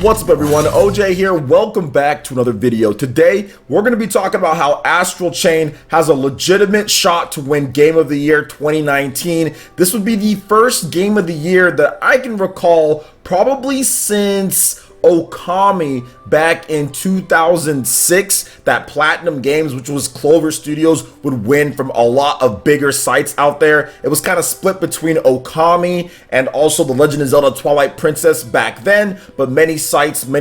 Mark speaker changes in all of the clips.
Speaker 1: What's up everyone, OJ here. Welcome back to another video. Today, we're going to be talking about how Astral Chain has a legitimate shot to win Game of the Year 2019. This would be the first Game of the Year that I can recall probably since Okami back in 2006, that Platinum Games, which was Clover Studios, would win from a lot of bigger sites out there. It was kind of split between Okami and also The Legend of Zelda Twilight Princess back then, but many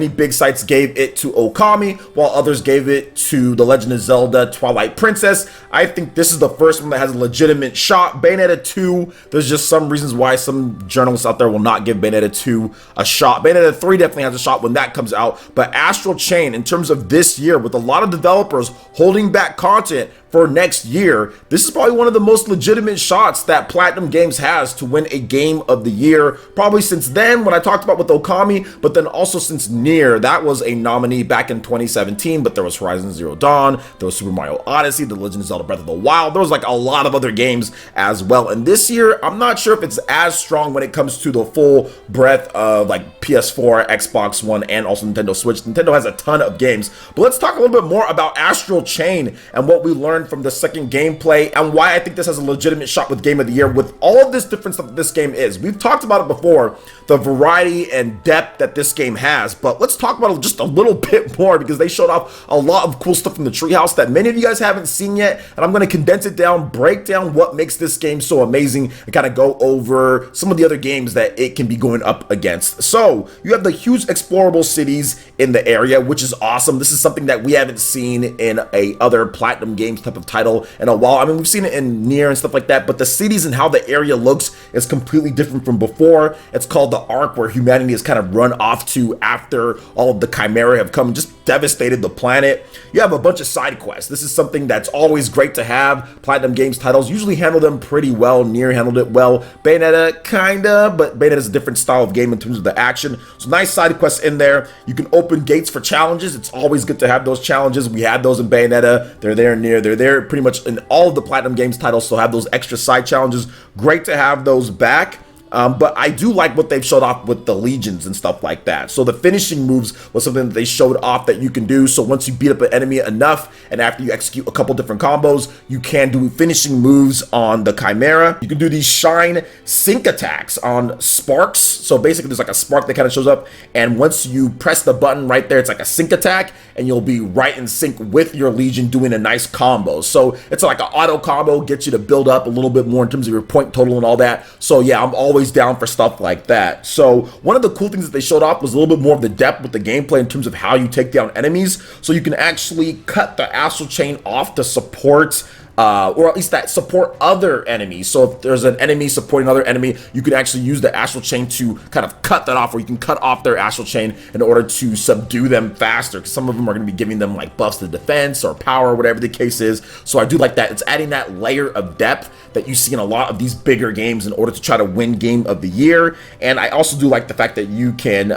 Speaker 1: big sites gave it to Okami, while others gave it to The Legend of Zelda Twilight Princess. I think this is the first one that has a legitimate shot. Bayonetta 2, there's just some reasons why some journalists out there will not give Bayonetta 2 a shot. Bayonetta 3 definitely has a shot when that comes out, but Astral Chain, in terms of this year, with a lot of developers holding back content for next year, this is probably one of the most legitimate shots that Platinum Games has to win a Game of the Year, probably since then when I talked about with Okami, but then also since Nier, that was a nominee back in 2017, but there was Horizon Zero Dawn, there was Super Mario Odyssey, The Legend of Zelda Breath of the Wild, there was like a lot of other games as well, and this year, I'm not sure if it's as strong when it comes to the full breadth of like PS4, Xbox One, and also Nintendo Switch. Nintendo has a ton of games, but let's talk a little bit more about Astral Chain and what we learned from the second gameplay and why I think this has a legitimate shot with Game of the Year with all of this different stuff that this game is. We've talked about it before, the variety and depth that this game has, but let's talk about it just a little bit more because they showed off a lot of cool stuff from the treehouse that many of you guys haven't seen yet, and I'm going to condense it down, break down what makes this game so amazing, and kind of go over some of the other games that it can be going up against. So you have the huge explorable cities in the area, which is awesome. This is something that we haven't seen in a other Platinum Games type of title in a while. I mean, we've seen it in Nier and stuff like that, but the cities and how the area looks is completely different from before. It's called the Ark, where humanity has kind of run off to after all of the Chimera have come and just devastated the planet. You have a bunch of side quests. This is something that's always great to have. Platinum Games titles usually handle them pretty well. Nier handled it well. Bayonetta kinda, but Bayonetta is a different style of game in terms of the action. So nice side quests in there. You can open gates for challenges. It's always good to have those challenges. We had those in Bayonetta. They're there in Nier. They're there pretty much in all of the Platinum Games titles, so have those extra side challenges. Great to have those back. But I do like what they've showed off with the legions and stuff like that. So the finishing moves was something that they showed off that you can do. So once you beat up an enemy enough, and after you execute a couple different combos, you can do finishing moves on the Chimera. You can do these shine sync attacks on sparks. So basically there's like a spark that kind of shows up, and once you press the button right there, it's like a sync attack, and you'll be right in sync with your legion doing a nice combo. So it's like an auto combo, gets you to build up a little bit more in terms of your point total and all that. So yeah, I'm always down for stuff like that. So one of the cool things that they showed off was a little bit more of the depth with the gameplay in terms of how you take down enemies. So you can actually cut the Astral Chain off to support or at least that support other enemies. So if there's an enemy supporting another enemy, you can actually use the Astral Chain to kind of cut that off, or you can cut off their Astral Chain in order to subdue them faster, because some of them are going to be giving them like buffs to defense or power or whatever the case is. So I do like that. It's adding that layer of depth that you see in a lot of these bigger games in order to try to win Game of the Year. And I also do like the fact that you can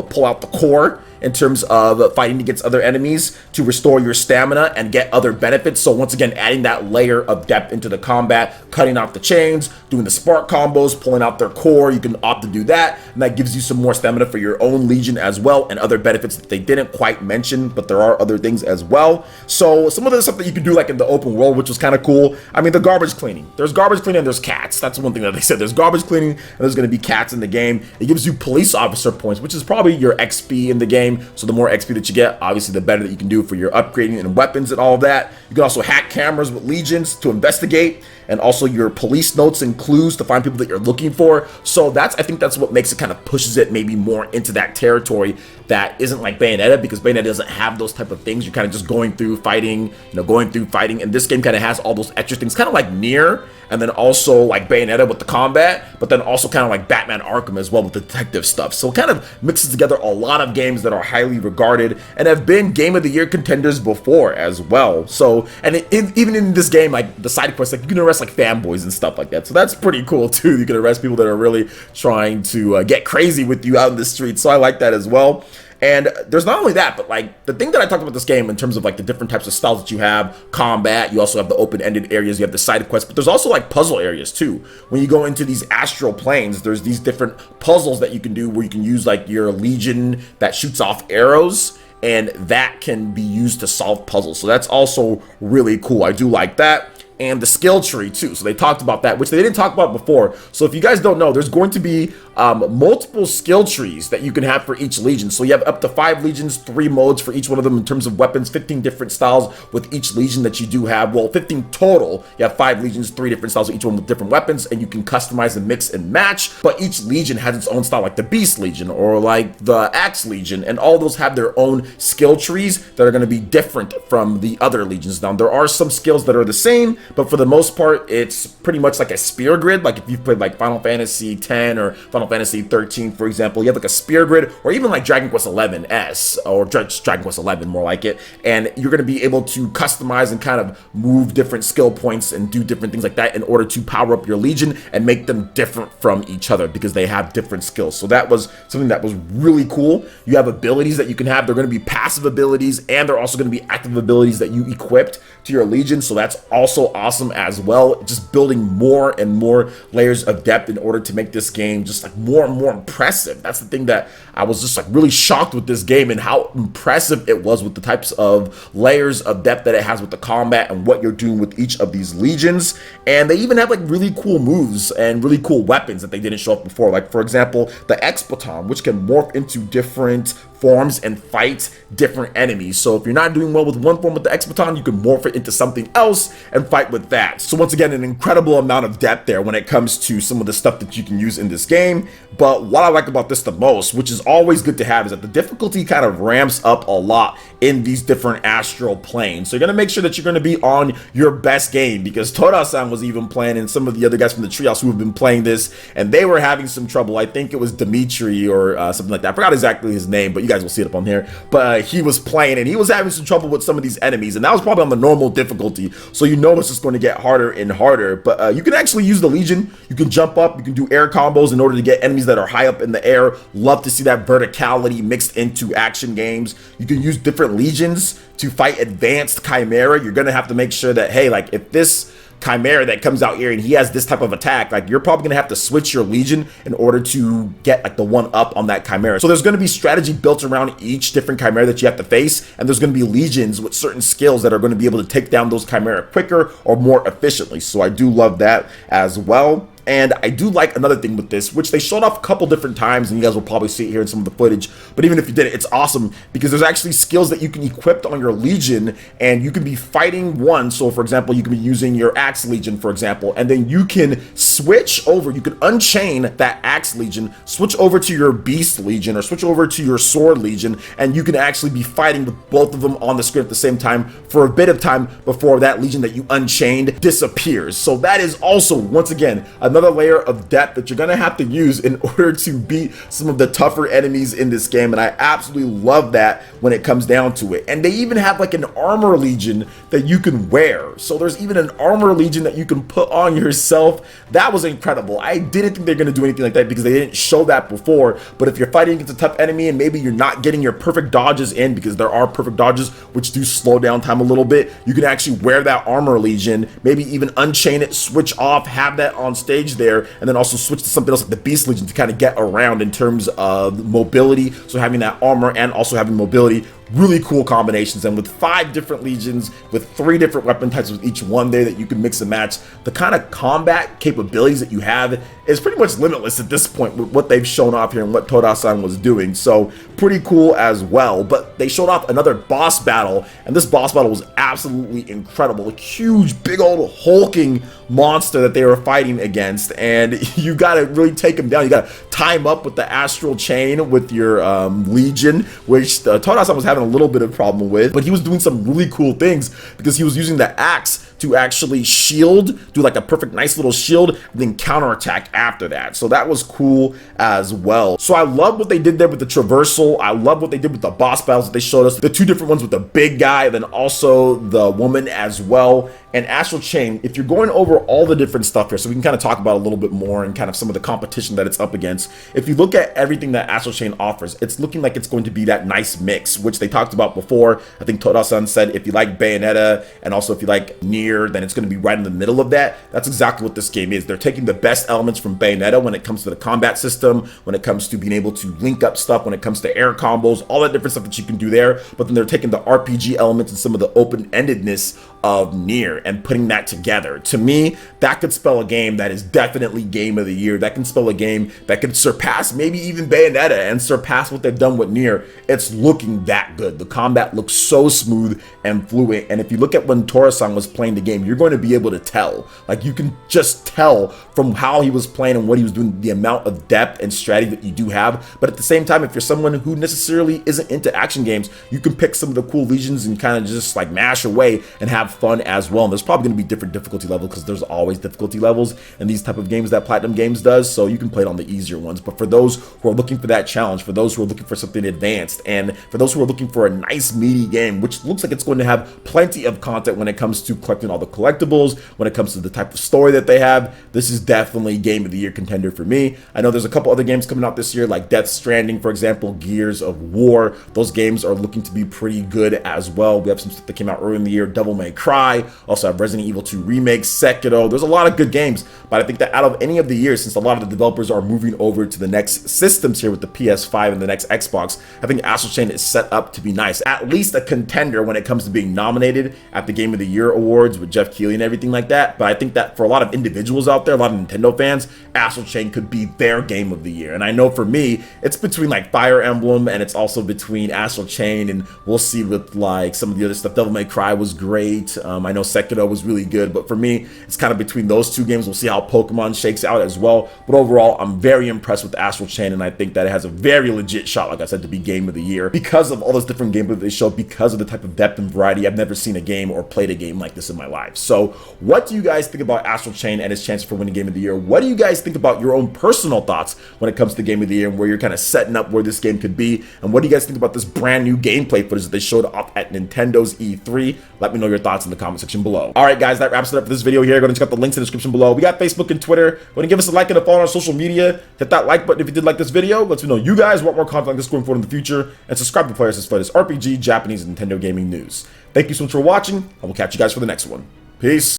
Speaker 1: pull out the core in terms of fighting against other enemies to restore your stamina and get other benefits. So once again, adding that layer of depth into the combat, cutting off the chains, doing the spark combos, pulling out their core, you can opt to do that, and that gives you some more stamina for your own legion as well, and other benefits that they didn't quite mention, but there are other things as well. So some of the stuff that you can do like in the open world, which was kind of cool. I mean, the garbage cleaning. There's garbage cleaning and there's cats. That's one thing that they said. There's garbage cleaning and there's going to be cats in the game. It gives you police officer points, which is probably your XP in the game. So the more XP that you get, obviously the better that you can do for your upgrading and weapons and all of that. You can also hack cameras with legions to investigate, and also your police notes and clues to find people that you're looking for. So I think that's what makes it kind of pushes it maybe more into that territory that isn't like Bayonetta, because Bayonetta doesn't have those type of things. You're kind of just going through fighting, and this game kind of has all those extra things, kind of like Nier, and then also like Bayonetta with the combat, but then also kind of like Batman Arkham as well with the detective stuff. So it kind of mixes together a lot of games that are highly regarded and have been Game of the Year contenders before as well. So, and even in this game, like the side quests, like you can arrest like fanboys and stuff like that. So that's pretty cool too. You can arrest people that are really trying to get crazy with you out in the streets. So I like that as well. And there's not only that, but like the thing that I talked about this game in terms of like the different types of styles that you have, combat, you also have the open-ended areas, you have the side quests, but there's also like puzzle areas too. When you go into these astral planes, there's these different puzzles that you can do where you can use like your legion that shoots off arrows, and that can be used to solve puzzles. So that's also really cool. I do like that. And the skill tree too. So they talked about that, which they didn't talk about before. So if you guys don't know, there's going to be multiple skill trees that you can have for each legion. So you have up to 5 legions, 3 modes for each one of them in terms of weapons, 15 different styles with each legion that you do have. Well, 15 total. You have 5 legions, 3 different styles, each one with different weapons, and you can customize and mix and match. But each legion has its own style, like the Beast Legion or like the Axe Legion, and all those have their own skill trees that are going to be different from the other legions. Now, there are some skills that are the same, but for the most part, it's pretty much like a spear grid. Like if you've played like Final Fantasy X or Final Fantasy 13, for example, you have like a spear grid, or even like Dragon Quest 11S, or Dragon Quest 11 more like it, and you're going to be able to customize and kind of move different skill points and do different things like that in order to power up your legion and make them different from each other because they have different skills. So that was something that was really cool. You have abilities that you can have. They're going to be passive abilities, and they're also going to be active abilities that you equipped to your legion. So that's also awesome as well. Just building more and more layers of depth in order to make this game just like more and more impressive. That's the thing that I was just like really shocked with this game, and how impressive it was with the types of layers of depth that it has with the combat and what you're doing with each of these legions. And they even have like really cool moves and really cool weapons that they didn't show up before. Like for example, the X-Baton, which can morph into different forms and fight different enemies. So if you're not doing well with one form with the X-Baton, you can morph it into something else and fight with that. So once again, an incredible amount of depth there when it comes to some of the stuff that you can use in this game. But what I like about this the most, which is always good to have, is that the difficulty kind of ramps up a lot in these different astral planes. So you're going to make sure that you're going to be on your best game, because Toda-san was even playing, and some of the other guys from the treehouse who have been playing this, and they were having some trouble. I think it was Dimitri or something like that. I forgot exactly his name, but you guys will see it up on here. But he was playing, and he was having some trouble with some of these enemies, and that was probably on the normal difficulty. So you know it's just going to get harder and harder. But you can actually use the Legion. You can jump up. You can do air combos in order to get enemies that are high up in the air. Love to see that verticality mixed into action games. You can use different legions to fight advanced Chimera. You're going to have to make sure that, hey, like if this Chimera that comes out here and he has this type of attack, like you're probably gonna have to switch your legion in order to get like the one up on that Chimera. So there's gonna be strategy built around each different Chimera that you have to face, and there's gonna be legions with certain skills that are gonna be able to take down those Chimera quicker or more efficiently. So I do love that as well. And I do like another thing with this, which they showed off a couple different times, and you guys will probably see it here in some of the footage. But even if you didn't, it's awesome because there's actually skills that you can equip on your Legion, and you can be fighting one. So for example, you can be using your Axe Legion, for example, and then you can switch over, you can unchain that Axe Legion, switch over to your Beast Legion, or switch over to your Sword Legion, and you can actually be fighting with both of them on the screen at the same time for a bit of time before that Legion that you unchained disappears. So that is also, once again, another layer of depth that you're gonna have to use in order to beat some of the tougher enemies in this game, and I absolutely love that when it comes down to it. And they even have like an armor legion that you can wear. So there's even an armor legion that you can put on yourself. That was incredible. I didn't think they're gonna do anything like that because they didn't show that before. But if you're fighting against a tough enemy and maybe you're not getting your perfect dodges in, because there are perfect dodges which do slow down time a little bit, you can actually wear that armor legion, maybe even unchain it, switch off, have that on stage there, and then also switch to something else like the Beast Legion to kind of get around in terms of mobility. So having that armor and also having mobility, really cool combinations. And with 5 different legions, with 3 different weapon types with each one there that you can mix and match, the kind of combat capabilities that you have is pretty much limitless at this point with what they've shown off here and what Toda-san was doing. So pretty cool as well. But they showed off another boss battle, and this boss battle was absolutely incredible. A huge, big old hulking monster that they were fighting against, and you gotta really take him down. You gotta tie him up with the Astral Chain with your Legion, which Toda-san was having a little bit of problem with, but he was doing some really cool things because he was using the axe to actually shield, do like a perfect nice little shield, and then counterattack after that. So that was cool as well. So I love what they did there with the traversal. I love what they did with the boss battles that they showed us. The two different ones with the big guy, and then also the woman as well. And Astral Chain, if you're going over all the different stuff here, so we can kind of talk about a little bit more and kind of some of the competition that it's up against. If you look at everything that Astral Chain offers, it's looking like it's going to be that nice mix, which they talked about before. I think Toda-san said if you like Bayonetta and also if you like Nier, then it's going to be right in the middle of that. That's exactly what this game is. They're taking the best elements from Bayonetta when it comes to the combat system, when it comes to being able to link up stuff, when it comes to air combos, all that different stuff that you can do there. But then they're taking the RPG elements and some of the open-endedness of Nier and putting that together. To me, that could spell a game that is definitely game of the year. That can spell a game that could surpass maybe even Bayonetta and surpass what they've done with Nier. It's looking that good. The combat looks so smooth and fluid, and if you look at when Tora-san was playing the game, you're going to be able to tell. Like, you can just tell from how he was playing and what he was doing, the amount of depth and strategy that you do have. But at the same time, if you're someone who necessarily isn't into action games, you can pick some of the cool legions and kind of just like mash away and have fun as well. And there's probably going to be different difficulty levels because there's always difficulty levels in these type of games that Platinum Games does, so you can play it on the easier ones. But for those who are looking for that challenge, for those who are looking for something advanced, and for those who are looking for a nice meaty game, which looks like it's going to have plenty of content when it comes to collecting all the collectibles, when it comes to the type of story that they have, this is definitely game of the year contender for me. I know there's a couple other games coming out this year, like Death Stranding, for example, Gears of War. Those games are looking to be pretty good as well. We have some stuff that came out earlier in the year, Devil May Cry, also have Resident Evil 2 Remake, Sekiro. There's a lot of good games, but I think that out of any of the years, since a lot of the developers are moving over to the next systems here with the PS5 and the next Xbox, I think Astral Chain is set up to be nice. At least a contender when it comes to being nominated at the Game of the Year awards with Jeff Keighley and everything like that. But I think that for a lot of individuals out there, a lot of Nintendo fans, Astral Chain could be their Game of the Year. And I know for me, it's between like Fire Emblem and it's also between Astral Chain, and we'll see with like some of the other stuff. Devil May Cry was great. I know Sekiro was really good, but for me, it's kind of between those two games. We'll see how Pokemon shakes out as well. But overall, I'm very impressed with Astral Chain, and I think that it has a very legit shot, like I said, to be Game of the Year because of all those different gameplay that they show, because of the type of depth and variety. I've never seen a game or played a game like this in my life. So what do you guys think about Astral Chain and its chance for winning Game of the Year? What do you guys think about your own personal thoughts when it comes to Game of the Year and where you're kind of setting up where this game could be? And what do you guys think about this brand new gameplay footage that they showed off at Nintendo's E3? Let me know your thoughts in the comment section below. All right, guys, that wraps it up for this video here. Go and check out the links in the description below. We got Facebook and Twitter. Go ahead and give us a like and a follow on our social media. Hit that like button if you did like this video. Let me know you guys want more content like this going forward in the future. And subscribe to PlayerEssence for this RPG, Japanese, and Nintendo gaming news. Thank you so much for watching, and we'll catch you guys for the next one. Peace.